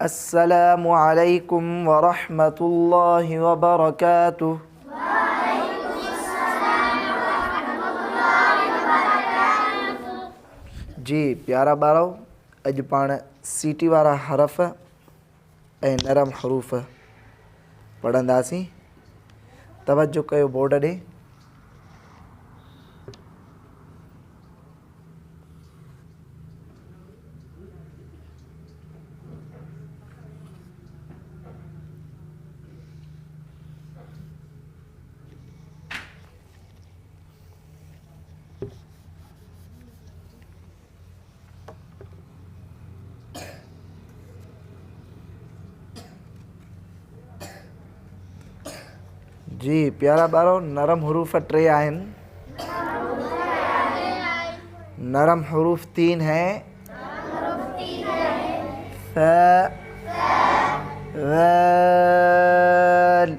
अस्सलामु अलैकुम वरहमतुल्लाहि वबरकातुह। जी प्यारा ॿारो, अॼु पाण सीटी वारा हरफ़ ऐं नरम हरूफ़ पढ़ंदासीं। तवज्जो कयो बोर्ड ॾे। जी प्यारा ॿारो, नरम हरूफ़ 3 आहिनि। नरम हरूफ़ 3 हैं। फ, ज़ाल,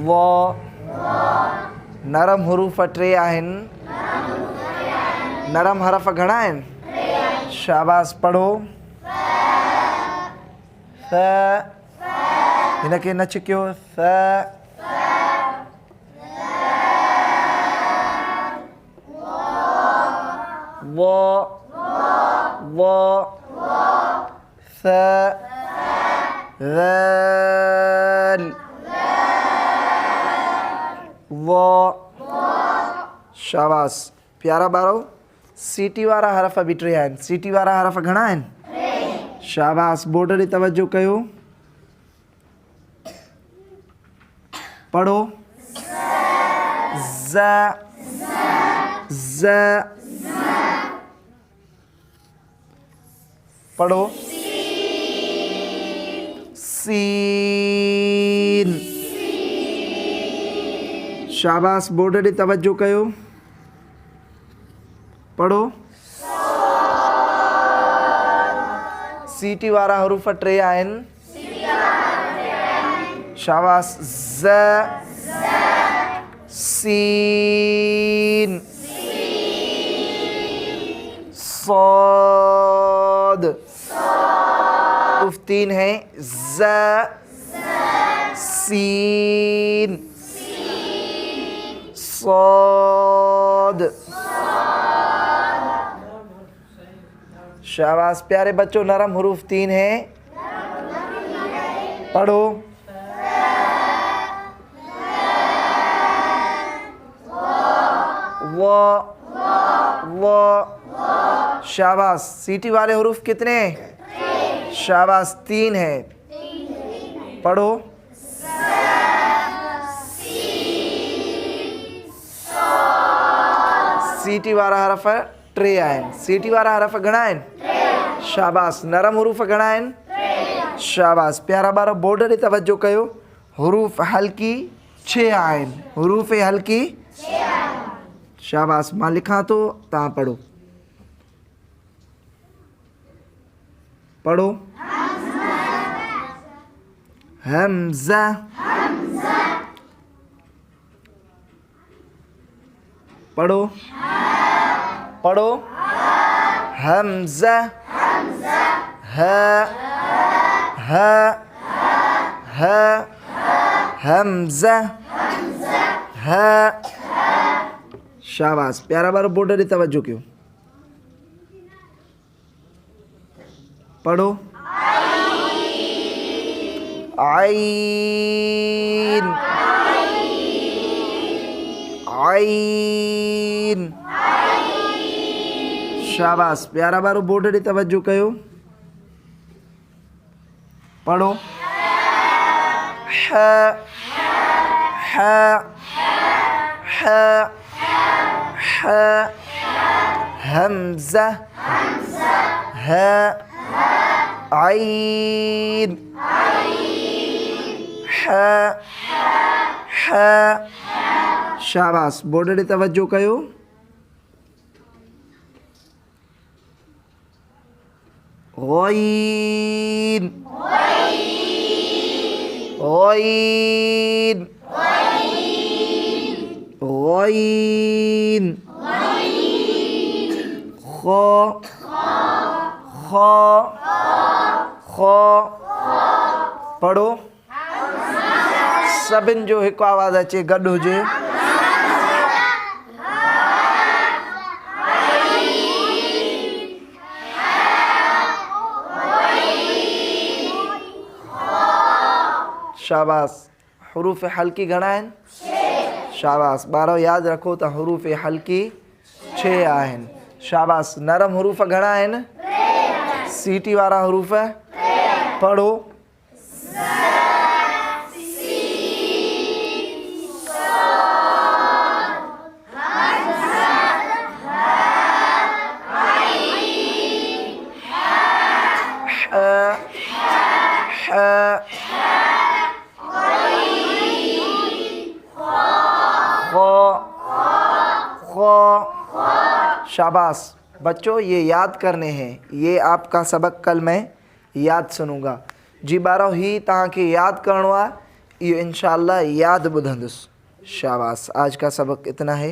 व। नरम हरूफ़ 3 आहिनि। नरम हरफ़ घणा आहिनि? शाबाश, पढ़ो। फ, हिनखे न छिकियो। फ, वो, स, ज़ाल, वो। शाबाश। प्यारा ॿारो, सीटी वारा हरफ़ बि 3 आहिनि। सीटी वारा हरफ़ घणा आहिनि? शाबाश, बोर्ड ॾे तवज्जो कयो। पढ़ो। ज़, ज़। पढ़ो। सीन। शाबाश, बोर्ड ॾे तवज्जो कयो। पढ़ो। सीटी वारा हरूफ़ 3 आहिनि। शाबाश। ज़, सीन, सौद। हरूफ़ 3 हैं। ज़, सीन, सौद। शाबाश प्यारे बच्चों, नरम हरूफ़ 3 हैं। पढ़ो। वो। शाबाश। सीटी वाले हरूफ़ कितने हैं? शाबाश, 3 हैं। पढ़ो। सीटी वारा हरफ़ 3 आहिनि। सीटी वारा हरफ़ घणा आहिनि? शाबाश। नरम हरूफ़ घणा आहिनि? शाबाश। प्यारा ॿार, बोर्ड ॾे तवज्जो कयो। हरूफ़ हल्की 6 आहिनि। हरूफ़ हल्की। शाबाश। मां लिखां थो, तव्हां पढ़ो। पढ़ो। हमज़ा, पढ़ो। पढ़ो। हमज़ा, ह, हमज़ा, ह। शाबाश। प्यारा बारो, बोर्ड ॾे तवज्जो कयो। पढ़ो। आइन, आइन। शाबाश। प्यारा बारो, बोर्ड ॾे तवज्जो कयो। पढ़ो। ह, हमज़ा, ह, आइन, ह। शाबाश। बोर्ड ॾे तवज्जो कयो। गईन, गईन, गईन। ख, ख, खो खो पढ़ो सभिनि जो हिकु आवाज़ अचे गॾु हुजे शाबाश हरूफ हल्की घणा आहिनि शाबाश ॿारो यादि रखो त हरूफ हल्की 6 आहिनि शाबाश नरम हरूफ घणा आहिनि सीटी वारा हरूफ पढ़ो शाबाश बच्चों ये याद करने हैं ये आपका सबक कल मैं याद सुनूंगा जी ॿारो ही तव्हांखे याद करणो आहे इहो इंशाअल्लाह याद ॿुधंदुसि शाबाश आज का सबक इतना है।